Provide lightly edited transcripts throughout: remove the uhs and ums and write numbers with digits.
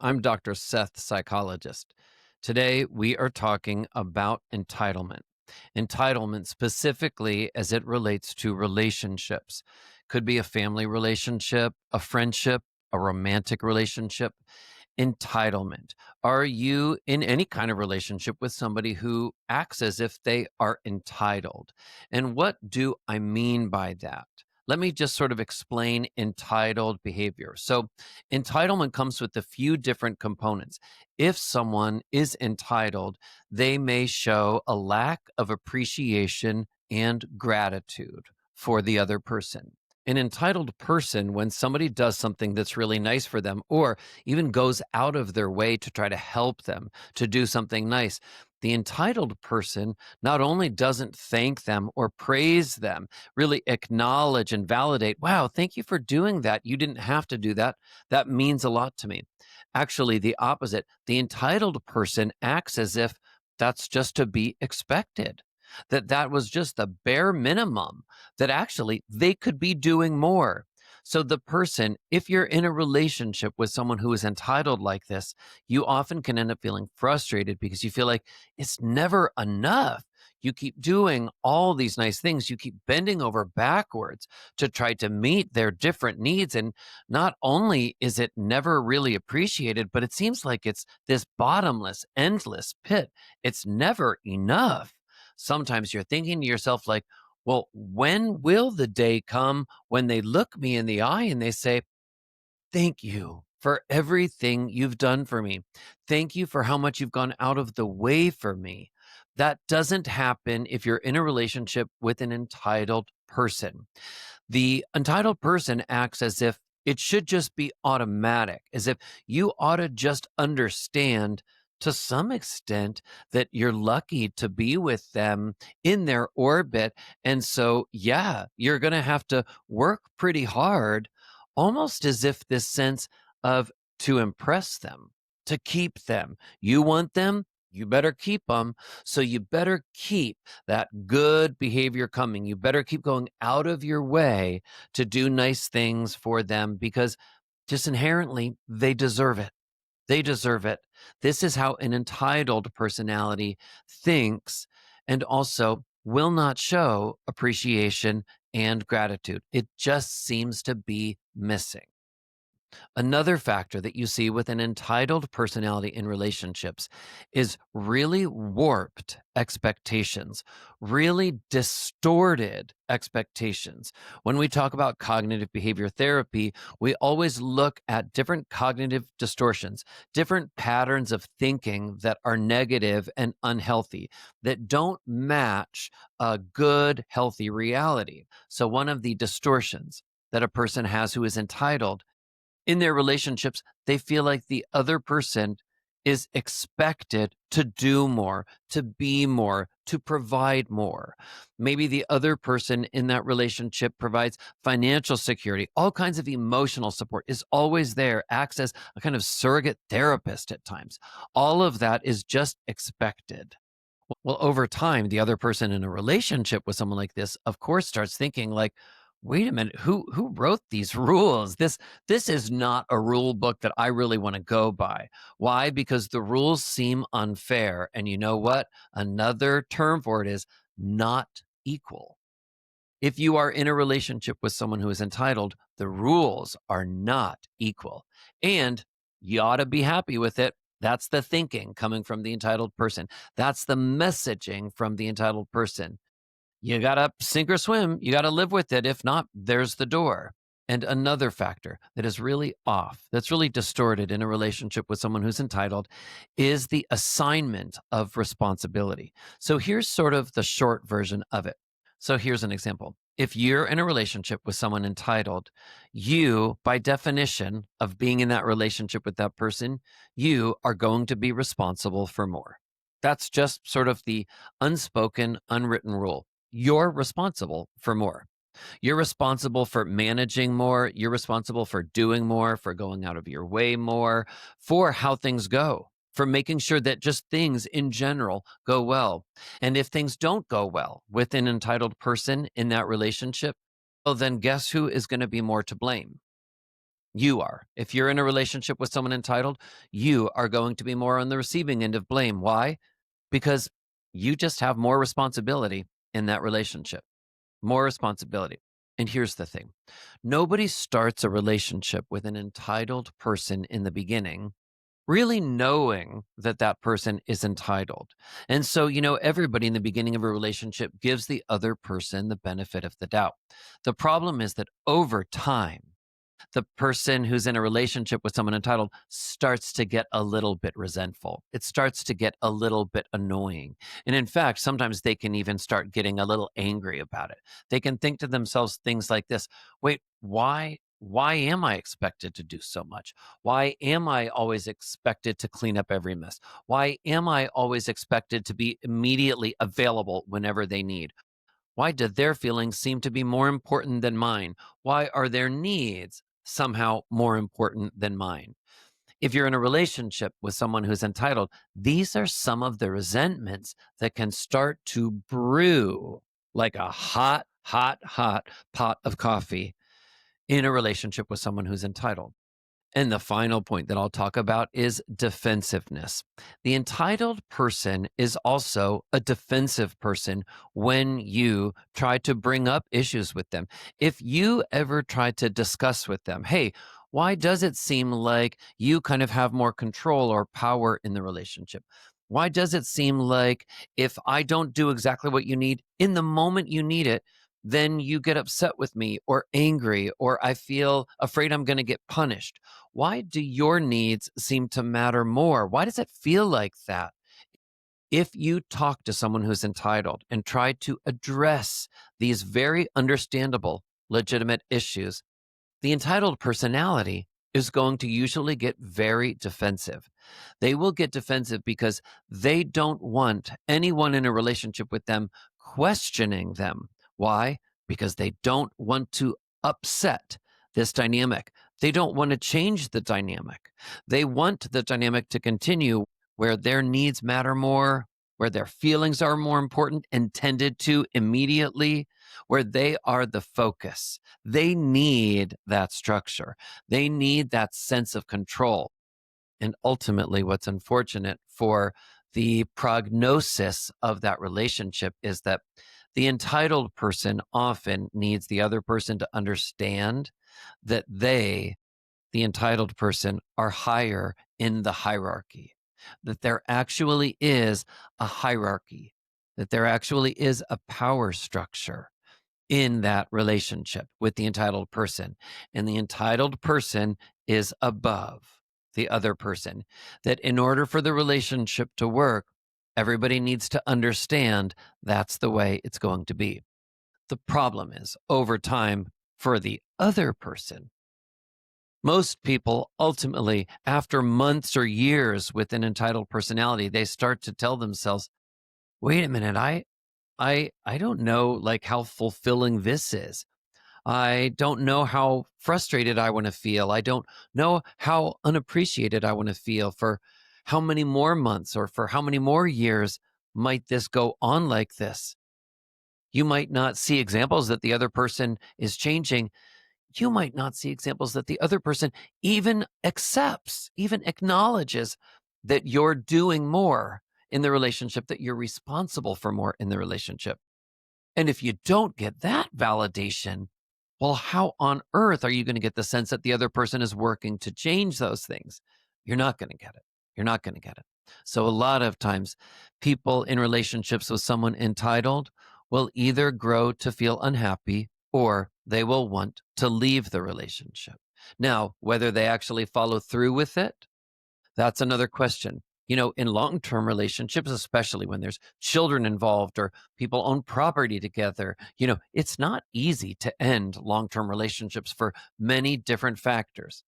I'm Dr. Seth, psychologist. Today, we are talking about entitlement. Entitlement, specifically as it relates to relationships, could be a family relationship, a friendship, a romantic relationship. Entitlement. Are you in any kind of relationship with somebody who acts as if they are entitled? And what do I mean by that? Let me just sort of explain entitled behavior. So, entitlement comes with a few different components. If someone is entitled, they may show a lack of appreciation and gratitude for the other person. An entitled person, when somebody does something that's really nice for them, or even goes out of their way to try to help them to do something nice, the entitled person not only doesn't thank them or praise them, really acknowledge and validate, wow, thank you for doing that. You didn't have to do that. That means a lot to me. Actually, the opposite. The entitled person acts as if that's just to be expected, that was just the bare minimum, that actually they could be doing more. So, the person, if you're in a relationship with someone who is entitled like this, you often can end up feeling frustrated because you feel like it's never enough. You keep doing all these nice things. You keep bending over backwards to try to meet their different needs. And not only is it never really appreciated, but it seems like it's this bottomless, endless pit. It's never enough. Sometimes you're thinking to yourself, like, well, when will the day come when they look me in the eye and they say, thank you for everything you've done for me. Thank you for how much you've gone out of the way for me. That doesn't happen if you're in a relationship with an entitled person. The entitled person acts as if it should just be automatic, as if you ought to just understand to some extent that you're lucky to be with them in their orbit. And so, yeah, you're going to have to work pretty hard, almost as if this sense of to impress them, to keep them. You want them, you better keep them. So you better keep that good behavior coming. You better keep going out of your way to do nice things for them because just inherently they deserve it. They deserve it. This is how an entitled personality thinks and also will not show appreciation and gratitude. It just seems to be missing. Another factor that you see with an entitled personality in relationships is really warped expectations, really distorted expectations. When we talk about cognitive behavior therapy, we always look at different cognitive distortions, different patterns of thinking that are negative and unhealthy, that don't match a good, healthy reality. So, one of the distortions that a person has who is entitled in their relationships, they feel like the other person is expected to do more, to be more, to provide more. Maybe the other person in that relationship provides financial security, all kinds of emotional support, is always there, acts as a kind of surrogate therapist at times. All of that is just expected. Well, over time, the other person in a relationship with someone like this, of course, starts thinking like, wait a minute, who wrote these rules? This is not a rule book that I really want to go by. Why? Because the rules seem unfair. And you know what? Another term for it is not equal. If you are in a relationship with someone who is entitled, the rules are not equal. And you ought to be happy with it. That's the thinking coming from the entitled person. That's the messaging from the entitled person. You got to sink or swim. You got to live with it. If not, there's the door. And another factor that is really off, that's really distorted in a relationship with someone who's entitled, is the assignment of responsibility. So here's sort of the short version of it. So here's an example. If you're in a relationship with someone entitled, you, by definition of being in that relationship with that person, you are going to be responsible for more. That's just sort of the unspoken, unwritten rule. You're responsible for more. You're responsible for managing more. You're responsible for doing more, for going out of your way more, for how things go, for making sure that just things in general go well. And if things don't go well with an entitled person in that relationship, well, then guess who is going to be more to blame? You are. If you're in a relationship with someone entitled, you are going to be more on the receiving end of blame. Why? Because you just have more responsibility in that relationship, more responsibility. And here's the thing, nobody starts a relationship with an entitled person in the beginning, really knowing that that person is entitled. And so, everybody in the beginning of a relationship gives the other person the benefit of the doubt. The problem is that over time, the person who's in a relationship with someone entitled starts to get a little bit resentful. It starts to get a little bit annoying. And in fact, sometimes they can even start getting a little angry about it. They can think to themselves things like this: wait, why am I expected to do so much? Why am I always expected to clean up every mess? Why am I always expected to be immediately available whenever they need? Why do their feelings seem to be more important than mine? Why are their needs somehow more important than mine? If you're in a relationship with someone who's entitled, these are some of the resentments that can start to brew like a hot, hot, hot pot of coffee in a relationship with someone who's entitled. And the final point that I'll talk about is defensiveness. The entitled person is also a defensive person when you try to bring up issues with them. If you ever try to discuss with them, hey, why does it seem like you kind of have more control or power in the relationship? Why does it seem like if I don't do exactly what you need in the moment you need it, then you get upset with me or angry, or I feel afraid I'm going to get punished? Why do your needs seem to matter more? Why does it feel like that? If you talk to someone who's entitled and try to address these very understandable, legitimate issues, the entitled personality is going to usually get very defensive. They will get defensive because they don't want anyone in a relationship with them questioning them. Why? Because they don't want to upset this dynamic. They don't want to change the dynamic. They want the dynamic to continue where their needs matter more, where their feelings are more important and tended to immediately, where they are the focus. They need that structure. They need that sense of control. And ultimately, what's unfortunate for the prognosis of that relationship is that the entitled person often needs the other person to understand that they, the entitled person, are higher in the hierarchy, that there actually is a hierarchy, that there actually is a power structure in that relationship with the entitled person. And the entitled person is above the other person. That in order for the relationship to work, everybody needs to understand that's the way it's going to be. The problem is, over time, for the other person, most people ultimately, after months or years with an entitled personality, they start to tell themselves, wait a minute, I don't know like how fulfilling this is. I don't know how frustrated I want to feel. I don't know how unappreciated I want to feel. For how many more months or for how many more years might this go on like this? You might not see examples that the other person is changing. You might not see examples that the other person even accepts, even acknowledges that you're doing more in the relationship, that you're responsible for more in the relationship. And if you don't get that validation, well, how on earth are you going to get the sense that the other person is working to change those things? You're not going to get it. You're not going to get it. So, a lot of times, people in relationships with someone entitled will either grow to feel unhappy or they will want to leave the relationship. Now, whether they actually follow through with it, that's another question. In long term relationships, especially when there's children involved or people own property together, it's not easy to end long term relationships for many different factors.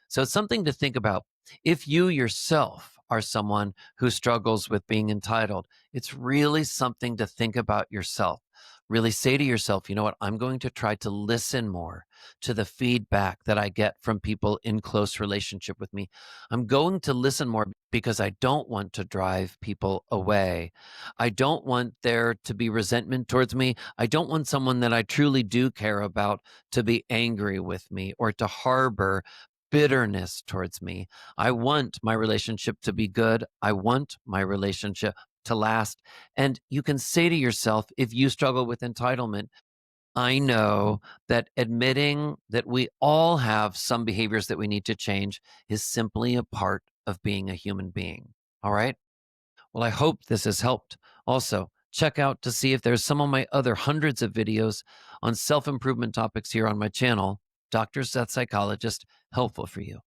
So it's something to think about. If you yourself are someone who struggles with being entitled, it's really something to think about yourself. Really say to yourself, you know what, I'm going to try to listen more to the feedback that I get from people in close relationship with me. I'm going to listen more because I don't want to drive people away. I don't want there to be resentment towards me. I don't want someone that I truly do care about to be angry with me or to harbor bitterness towards me. I want my relationship to be good. I want my relationship to last. And you can say to yourself, if you struggle with entitlement, I know that admitting that we all have some behaviors that we need to change is simply a part of being a human being. All right. Well, I hope this has helped. Also, check out to see if there's some of my other hundreds of videos on self improvement topics here on my channel, Dr. Seth Psychologist, helpful for you.